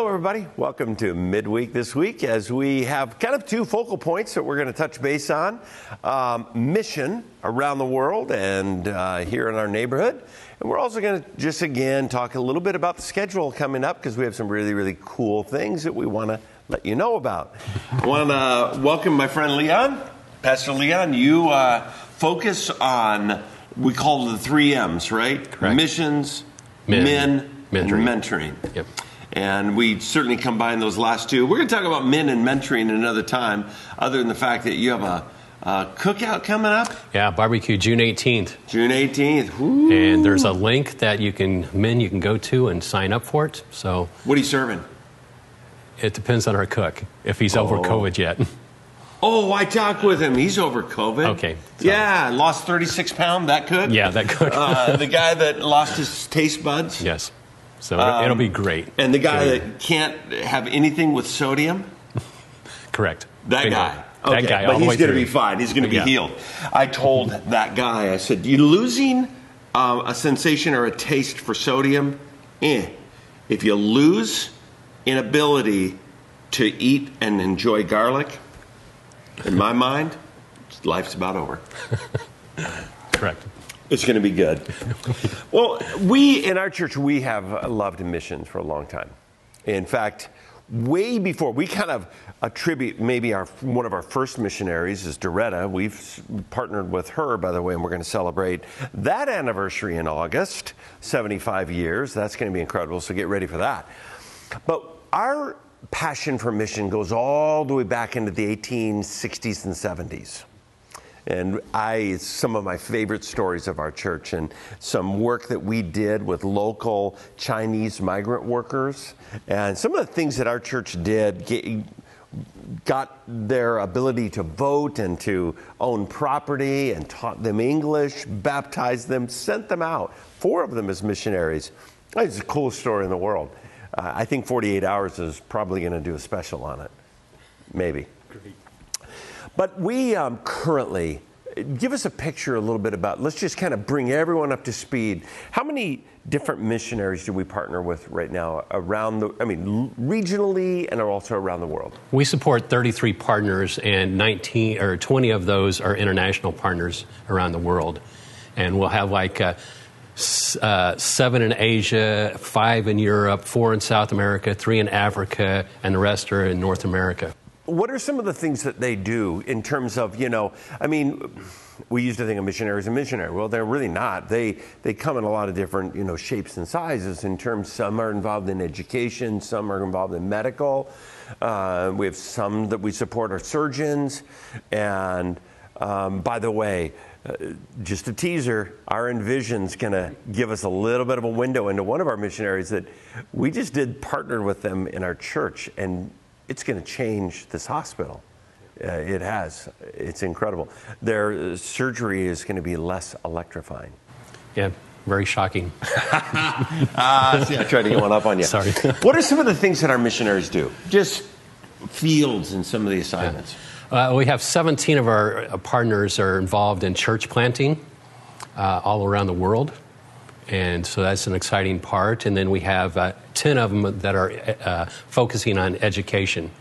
Hello, everybody. Welcome to Midweek this week as we have kind of two focal points that we're going to touch base on. Mission around the world and here in our neighborhood. And we're also going to just again talk a little bit about the schedule coming up because we have some really, really cool things that we want to let you know about. I want to welcome my friend Leon. Pastor Leon, you focus on, we call it the 3 M's, right? Correct. Missions, men, and mentoring. Yep. And we certainly combine those last two. We're going to talk about men and mentoring another time, other than the fact that you have a cookout coming up. Yeah, barbecue June 18th. June 18th. Woo. And there's a link that you can go to and sign up for it. So what are you serving? It depends on our cook, if he's over COVID yet. Oh, I talked with him. He's over COVID. Okay. So. Yeah, lost 36 pounds, that cook? Yeah, that cook. The guy that lost his taste buds? Yes. So it'll be great. And the guy that can't have anything with sodium? Correct. That Bingo. guy. That Okay, guy. but he's going to be fine. He's going to be healed. I told that guy, I said, you losing a sensation or a taste for sodium? If you lose an ability to eat and enjoy garlic, in my mind, life's about over. Correct. It's going to be good. Well, we, in our church, we have loved missions for a long time. In fact, way before, we kind of attribute maybe one of our first missionaries is Doretta. We've partnered with her, by the way, and we're going to celebrate that anniversary in August, 75 years. That's going to be incredible, so get ready for that. But our passion for mission goes all the way back into the 1860s and 70s. And some of my favorite stories of our church and some work that we did with local Chinese migrant workers and some of the things that our church did got their ability to vote and to own property and taught them English, baptized them, sent them out, 4 of them as missionaries. It's the coolest story in the world. I think 48 Hours is probably going to do a special on it. Maybe. Great. But we currently, give us a picture a little bit about, let's just kind of bring everyone up to speed. How many different missionaries do we partner with right now regionally and also around the world? We support 33 partners and 20 of those are international partners around the world. And we'll have 7 in Asia, 5 in Europe, 4 in South America, 3 in Africa, and the rest are in North America. What are some of the things that they do in terms of, we used to think of missionary as a missionary. Well, they're really not. They come in a lot of different, shapes and sizes in terms, some are involved in education, some are involved in medical. We have some that we support are surgeons. And by the way, just a teaser, our Envision's going to give us a little bit of a window into one of our missionaries that we just did partner with them in our church, and it's going to change this hospital. It has. It's incredible. Their surgery is going to be less electrifying. Yeah, very shocking. See, I tried to get one up on you. Sorry. What are some of the things that our missionaries do? Just fields in some of the assignments. Yeah. We have 17 of our partners are involved in church planting all around the world. And so that's an exciting part. And then we have 10 of them that are focusing on education,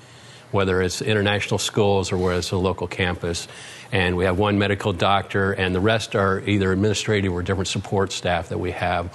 whether it's international schools or whether it's a local campus. And we have 1 medical doctor, and the rest are either administrative or different support staff that we have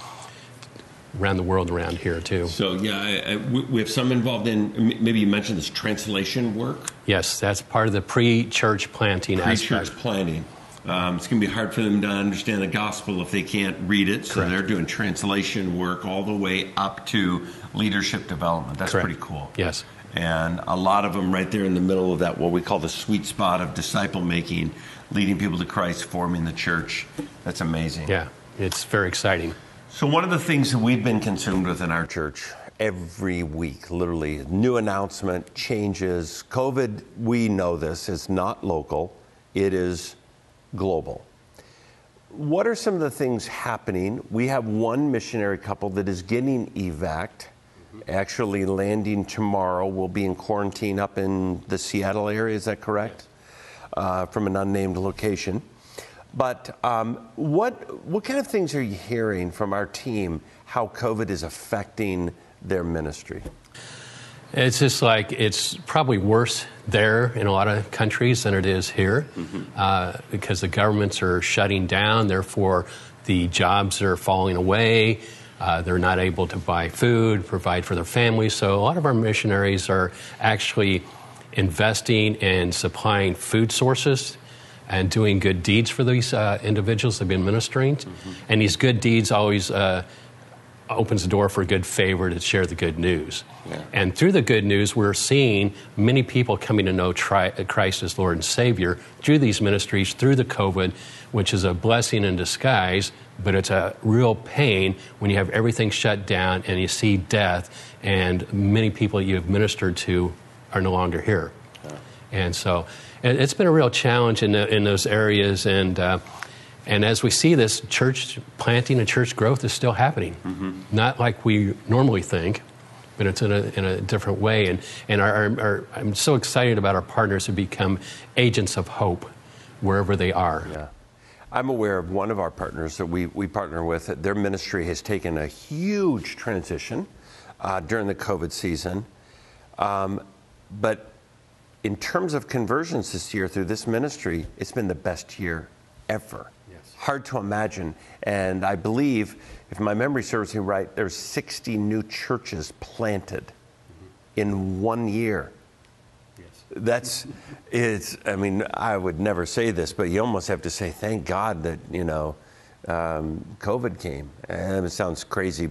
around the world around here, too. So, we have some involved in, maybe you mentioned this translation work? Yes, that's part of the pre-church planting aspect. Pre-church planting. It's going to be hard for them to understand the gospel if they can't read it. So Correct. They're doing translation work all the way up to leadership development. That's Correct. pretty cool. Yes. And a lot of them right there in the middle of that, what we call the sweet spot of disciple making, leading people to Christ, forming the church. That's amazing. Yeah, it's very exciting. So one of the things that we've been consumed with in our church every week, literally, new announcement, changes. COVID, we know this, is not local. It is global. What are some of the things happening? We have one missionary couple that is getting evac'd, actually landing tomorrow. Will be in quarantine up in the Seattle area, is that correct? From an unnamed location. But what kind of things are you hearing from our team, how COVID is affecting their ministry? It's just like it's probably worse there in a lot of countries than it is here, because the governments are shutting down. Therefore, the jobs are falling away. They're not able to buy food, provide for their families. So a lot of our missionaries are actually investing in supplying food sources and doing good deeds for these individuals they've been ministering. And these good deeds always opens the door for good favor to share the good news. Yeah. And through the good news, we're seeing many people coming to know Christ as Lord and Savior through these ministries, through the COVID, which is a blessing in disguise, but it's a real pain when you have everything shut down and you see death, and many people you have ministered to are no longer here. Yeah. And so it's been a real challenge in those areas, and as we see this, church planting and church growth is still happening. Not like we normally think, but it's in a different way. And I'm so excited about our partners who become agents of hope wherever they are. Yeah. I'm aware of one of our partners that we partner with. Their ministry has taken a huge transition during the COVID season. But in terms of conversions this year through this ministry, it's been the best year ever. Hard to imagine. And I believe, if my memory serves me right, there's 60 new churches planted in 1 year. Yes. I mean, I would never say this, but you almost have to say, thank God that, COVID came. And it sounds crazy,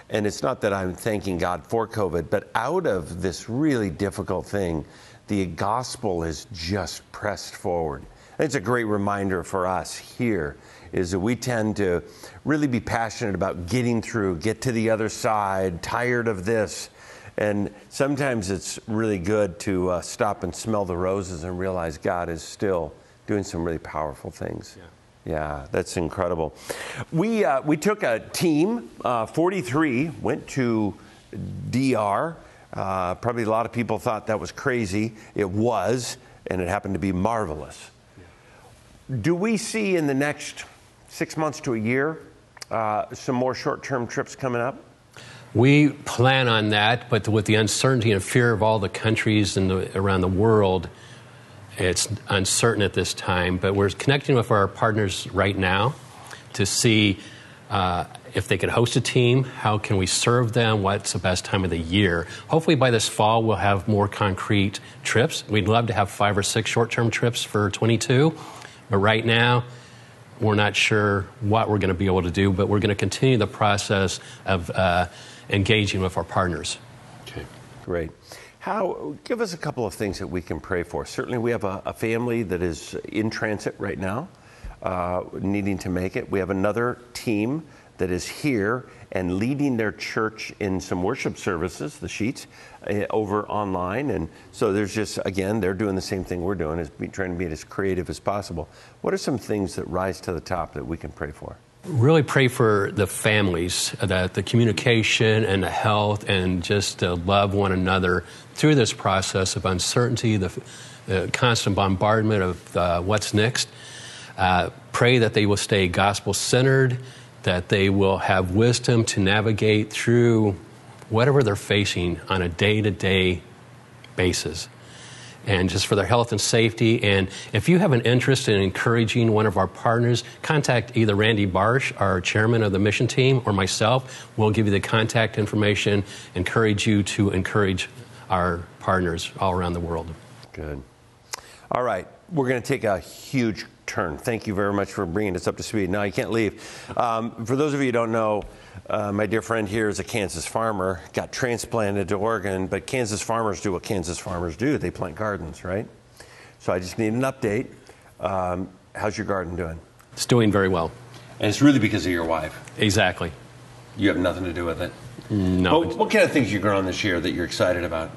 and it's not that I'm thanking God for COVID, but out of this really difficult thing, the gospel is just pressed forward. It's a great reminder for us here is that we tend to really be passionate about getting through, get to the other side, tired of this. And sometimes it's really good to stop and smell the roses and realize God is still doing some really powerful things. Yeah, that's incredible. We took a team, 43, went to DR. Probably a lot of people thought that was crazy. It was, and it happened to be marvelous. Do we see in the next 6 months to a year some more short-term trips coming up? We plan on that, but with the uncertainty and fear of all the countries around the world, it's uncertain at this time. But we're connecting with our partners right now to see if they could host a team, how can we serve them, what's the best time of the year. Hopefully by this fall we'll have more concrete trips. We'd love to have 5 or 6 short-term trips for 22. But right now, we're not sure what we're going to be able to do, but we're going to continue the process of engaging with our partners. Okay, great. Give us a couple of things that we can pray for. Certainly we have a family that is in transit right now, needing to make it. We have another team that is here and leading their church in some worship services, the Sheets, over online. And so there's just, again, they're doing the same thing we're doing, is trying to be as creative as possible. What are some things that rise to the top that we can pray for? Really pray for the families, that the communication and the health and just to love one another through this process of uncertainty, the constant bombardment of what's next. Pray that they will stay gospel-centered, that they will have wisdom to navigate through whatever they're facing on a day-to-day basis, and just for their health and safety. And if you have an interest in encouraging one of our partners, contact either Randy Barsh, our chairman of the mission team, or myself. We'll give you the contact information, encourage you to encourage our partners all around the world. Good. All right. We're going to take a huge turn. Thank you very much for bringing us up to speed. Now, you can't leave. For those of you who don't know, my dear friend here is a Kansas farmer, got transplanted to Oregon, but Kansas farmers do what Kansas farmers do. They plant gardens, right? So I just need an update. How's your garden doing? It's doing very well. And it's really because of your wife. Exactly. You have nothing to do with it? No. What kind of things you growing this year that you're excited about?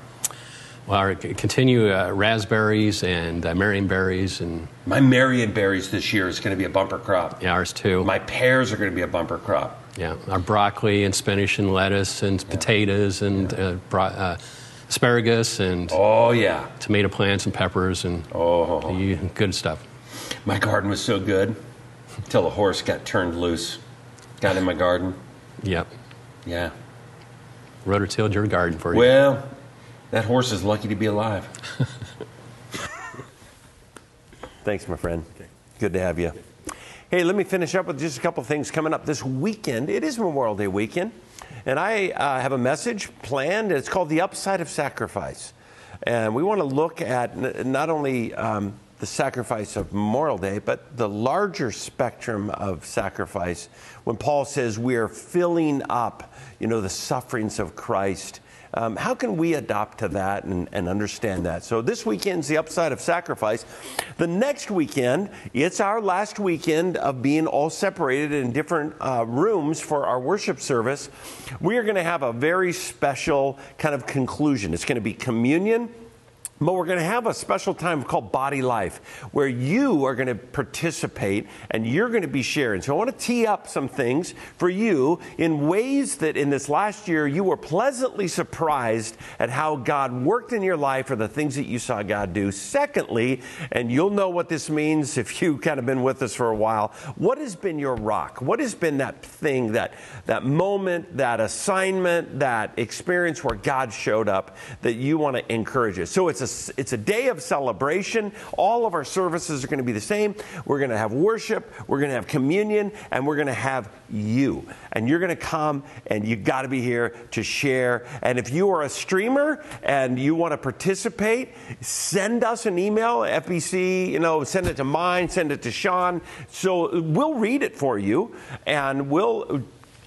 Well, continue raspberries and marionberries. And my marionberries this year is going to be a bumper crop. Yeah, ours too. My pears are going to be a bumper crop. Yeah, our broccoli and spinach and lettuce and potatoes and asparagus and tomato plants and peppers and good stuff. My garden was so good until a horse got turned loose, got in my garden. Yep. Yeah. Rotor-tilled your garden for you. Well, That horse is lucky to be alive. Thanks, my friend. Good to have you. Hey, let me finish up with just a couple things coming up this weekend. It is Memorial Day weekend, and I have a message planned. It's called The Upside of Sacrifice. And we want to look at not only the sacrifice of Memorial Day, but the larger spectrum of sacrifice. When Paul says we are filling up, the sufferings of Christ, how can we adopt to that and understand that? So this weekend's The Upside of Sacrifice. The next weekend, it's our last weekend of being all separated in different rooms for our worship service. We are going to have a very special kind of conclusion. It's going to be communion. But we're going to have a special time called Body Life, where you are going to participate and you're going to be sharing. So I want to tee up some things for you in ways that in this last year you were pleasantly surprised at how God worked in your life or the things that you saw God do. Secondly, and you'll know what this means if you've kind of been with us for a while, what has been your rock? What has been that thing, that moment, that assignment, that experience where God showed up that you want to encourage us? So it's a day of celebration. All of our services are going to be the same. We're going to have worship, we're going to have communion, and we're going to have you. And you're going to come, and you've got to be here to share. And if you are a streamer and you want to participate, send us an email, FBC, send it to mine, send it to Sean. So we'll read it for you, and we'll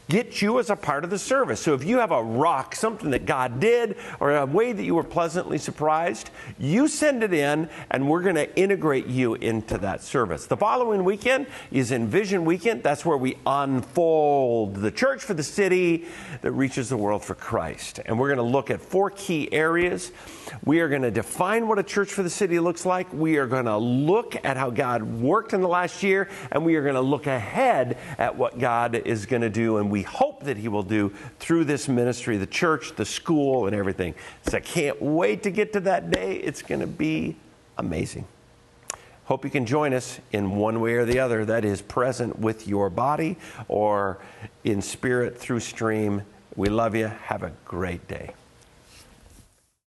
get you as a part of the service. So if you have a rock, something that God did, or a way that you were pleasantly surprised, you send it in, and we're going to integrate you into that service. The following weekend is Envision Weekend. That's where we unfold the church for the city that reaches the world for Christ. And we're going to look at 4 key areas. We are going to define what a church for the city looks like. We are going to look at how God worked in the last year, and we are going to look ahead at what God is going to do, and we hope that he will do through this ministry, the church, the school, and everything. So I can't wait to get to that day. It's going to be amazing. Hope you can join us in one way or the other. That is present with your body or in spirit through stream. We love you. Have a great day.